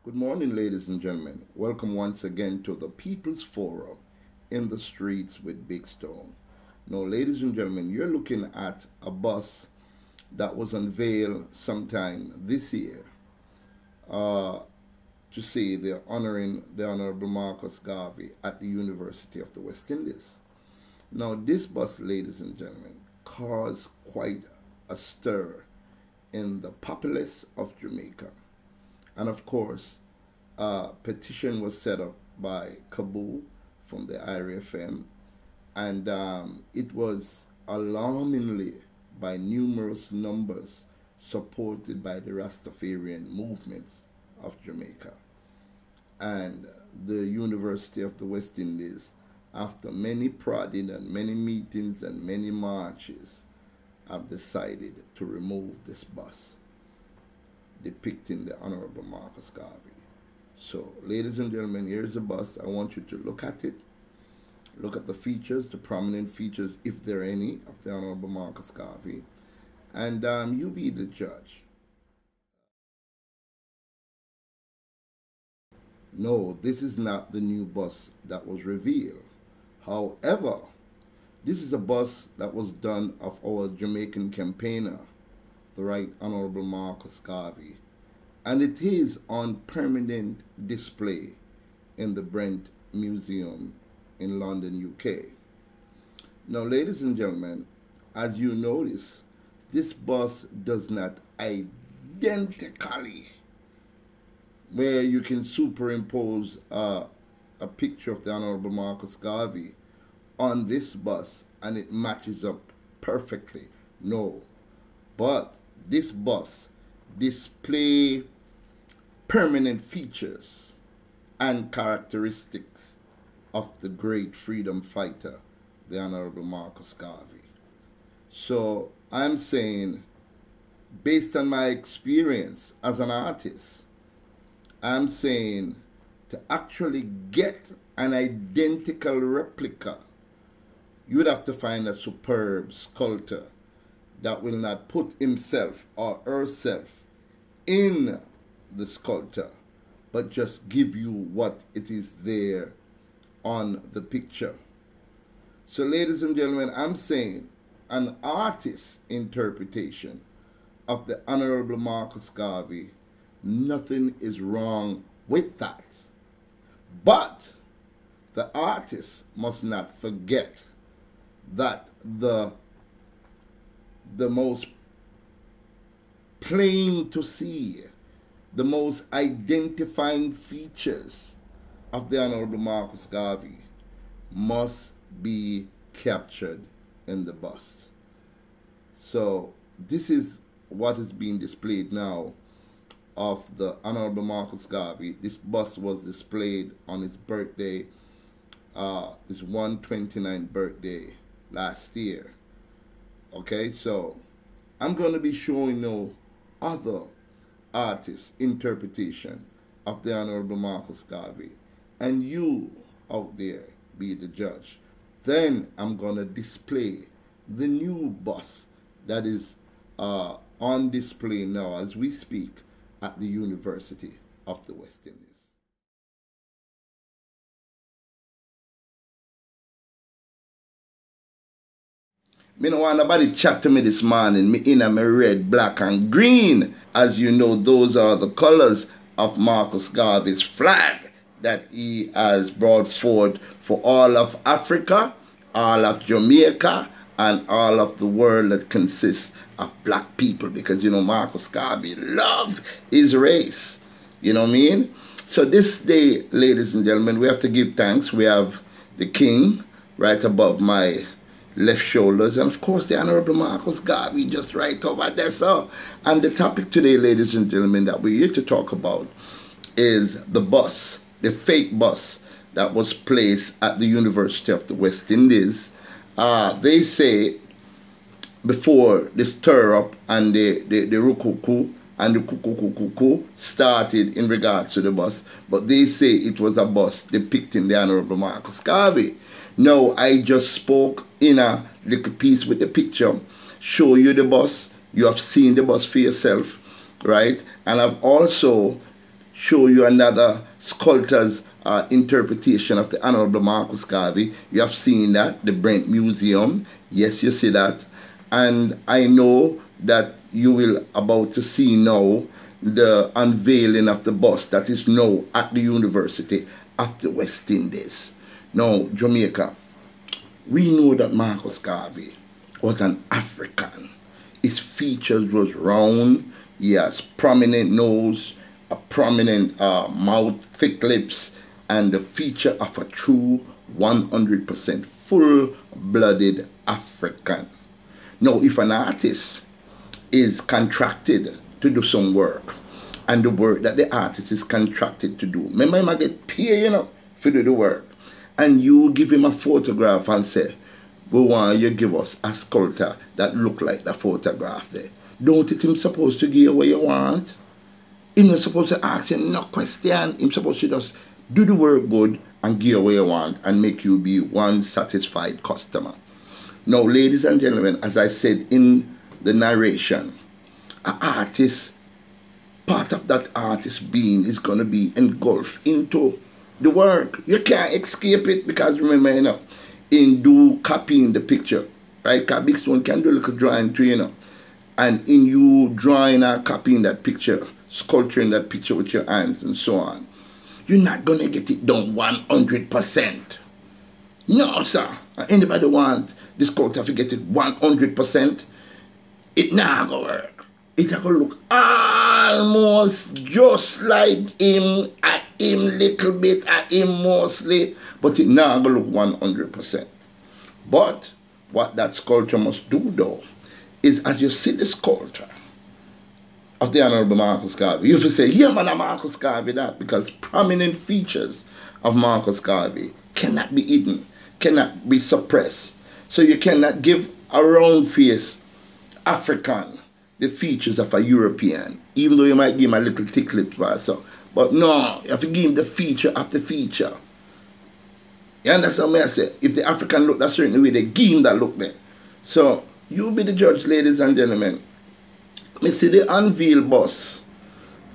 Good morning, ladies and gentlemen. Welcome once again to the People's Forum in the streets with Big Stone. Now, ladies and gentlemen, you're looking at a bus that was unveiled sometime this year to say they're honoring the Honorable Marcus Garvey at the University of the West Indies. Now, this bus, ladies and gentlemen, caused quite a stir in the populace of Jamaica. And of course, a petition was set up by Kabul from the IRFM, and it was alarmingly by numerous numbers supported by the Rastafarian movements of Jamaica. And the University of the West Indies, after many prodding and many meetings and many marches, have decided to remove this bus depicting the Honorable Marcus Garvey. So, ladies and gentlemen, here's the bus. I want you to look at it. Look at the features, the prominent features, if there are any, of the Honorable Marcus Garvey. And you be the judge. No, this is not the new bus that was revealed. However, this is a bus that was done of our Jamaican campaigner, the Right Honorable Marcus Garvey, and it is on permanent display in the Brent Museum in London, UK. Now, ladies and gentlemen, as you notice, this bus does not identically, where you can superimpose a picture of the Honorable Marcus Garvey on this bus and it matches up perfectly. No, but this bus display permanent features and characteristics of the great freedom fighter, the Honorable Marcus Garvey. So I'm saying, based on my experience as an artist, I'm saying to actually get an identical replica, you would have to find a superb sculptor that will not put himself or herself in the sculpture, but just give you what it is there on the picture. So, ladies and gentlemen, I'm saying an artist's interpretation of the Honorable Marcus Garvey, nothing is wrong with that. But the artist must not forget that the most plain to see, the most identifying features of the Honorable Marcus Garvey must be captured in the bust. So this is what is being displayed now of the Honorable Marcus Garvey. This bust was displayed on his birthday, his 129th birthday last year. Okay, so I'm going to be showing no other artist interpretation of the Honorable Marcus Garvey, and you out there be the judge. Then I'm going to display the new bust that is on display now as we speak at the University of the West Indies. Me no want nobody chat to me this morning. Me in my red, black and green. As you know, those are the colors of Marcus Garvey's flag that he has brought forth for all of Africa, all of Jamaica, and all of the world that consists of black people. Because, you know, Marcus Garvey loved his race. You know what I mean? So this day, ladies and gentlemen, we have to give thanks. We have the king right above my left shoulders, and of course the Honorable Marcus Garvey just right over there. So, and the topic today, ladies and gentlemen, that we're here to talk about is the bus, the fake bus that was placed at the University of the West Indies. They say before the stir up and the rukuku and the kukukukuku started in regards to the bus, but they say it was a bus depicting the Honorable Marcus Garvey. Now, I just spoke in a little piece with the picture, show you the bus. You have seen the bus for yourself, right? And I've also show you another sculptor's interpretation of the Honorable Marcus Garvey. You have seen that, the Brent Museum. Yes, you see that. And I know that you will about to see now the unveiling of the bust that is now at the University of the West Indies. Now, Jamaica, we know that Marcus Garvey was an African. His features was round. He has prominent nose, a prominent mouth, thick lips, and the feature of a true 100% full-blooded African. Now, if an artist is contracted to do some work, and the work that the artist is contracted to do, remember him get paid, you know, to do the work, and you give him a photograph and say, go on, you give us a sculptor that look like the photograph there. Don't it him supposed to give you what you want? He's not supposed to ask you no question. He's supposed to just do the work good and give you what you want and make you be one satisfied customer. Now, ladies and gentlemen, as I said in the narration, an artist, part of that artist being is going to be engulfed into the work. You can't escape it because remember, you know, in do copying the picture, right? Because Big Stone can do a little drawing too, you know. And in you drawing or copying that picture, sculpturing that picture with your hands and so on, you're not going to get it done 100%. No, sir. Anybody want the sculptor to get it 100%? It not going to work. It's going to look almost just like him, at him little bit, at him mostly, but it not going to look 100%. But what that sculpture must do though, is as you see the sculpture of the Honorable Marcus Garvey, you have to say, yeah man, Marcus Garvey that, because prominent features of Marcus Garvey cannot be hidden, cannot be suppressed. So you cannot give a round face African the features of a European, even though you might give him a little thick lips or so. But no, you have to give him the feature of the feature. You understand what I say? If the African look that certain way, they give him that look there. So you be the judge, ladies and gentlemen. Me see the unveil bus.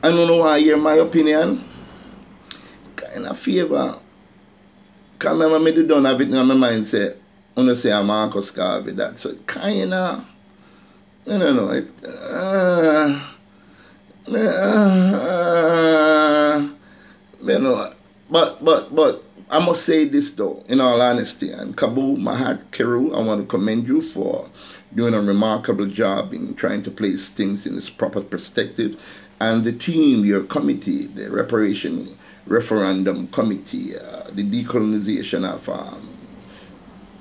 I don't know why I hear my opinion. Kind of favor. Because I remember me done have it in my mind say, I want to say I'm Marcus Garvey that. So it kind of, I don't know. You know, but I must say this though, in all honesty, and Kabu Mahat Keru, I want to commend you for doing a remarkable job in trying to place things in its proper perspective. And the team, your committee, the referendum committee, the decolonization of,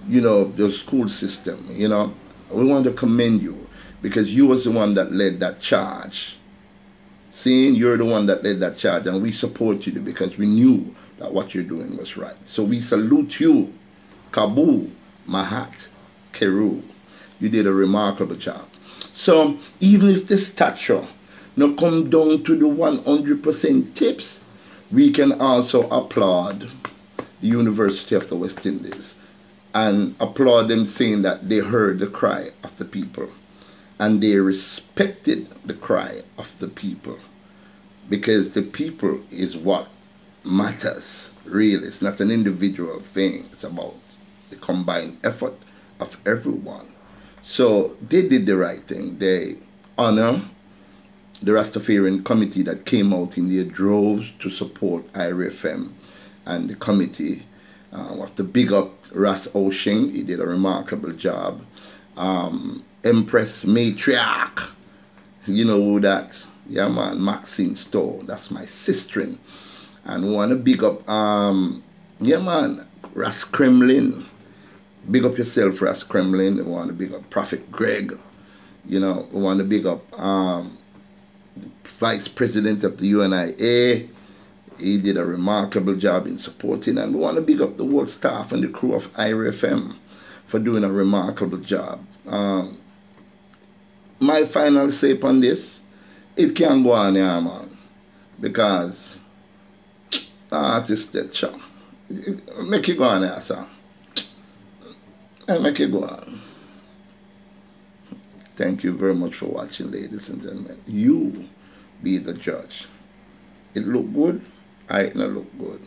you know, the school system, you know, we want to commend you because you was the one that led that charge. Seeing you're the one that led that charge, and we support you because we knew that what you're doing was right. So we salute you, Kabu Mahat Keru. You did a remarkable job. So even if the stature not come down to the 100% tips, we can also applaud the University of the West Indies and applaud them saying that they heard the cry of the people and they respected the cry of the people, because the people is what matters really. It's not an individual thing. It's about the combined effort of everyone. So they did the right thing. They honor the Rastafarian committee that came out in their droves to support IRFM and the committee. We have to big up Ras Oshing. He did a remarkable job. Empress Matriarch, you know who that? Yeah man, Maxine Stowe. That's my sister. And we want to big up, yeah man, Ras Kremlin. Big up yourself, Ras Kremlin. We want to big up Prophet Greg. You know, we want to big up Vice President of the UNIA. He did a remarkable job in supporting, and we want to big up the whole staff and the crew of IRFM for doing a remarkable job. My final say on this, it can't go on here, man, because the artist that show. Make it go on here, sir. And make it go on. Thank you very much for watching, ladies and gentlemen. You be the judge. It look good? It not look good.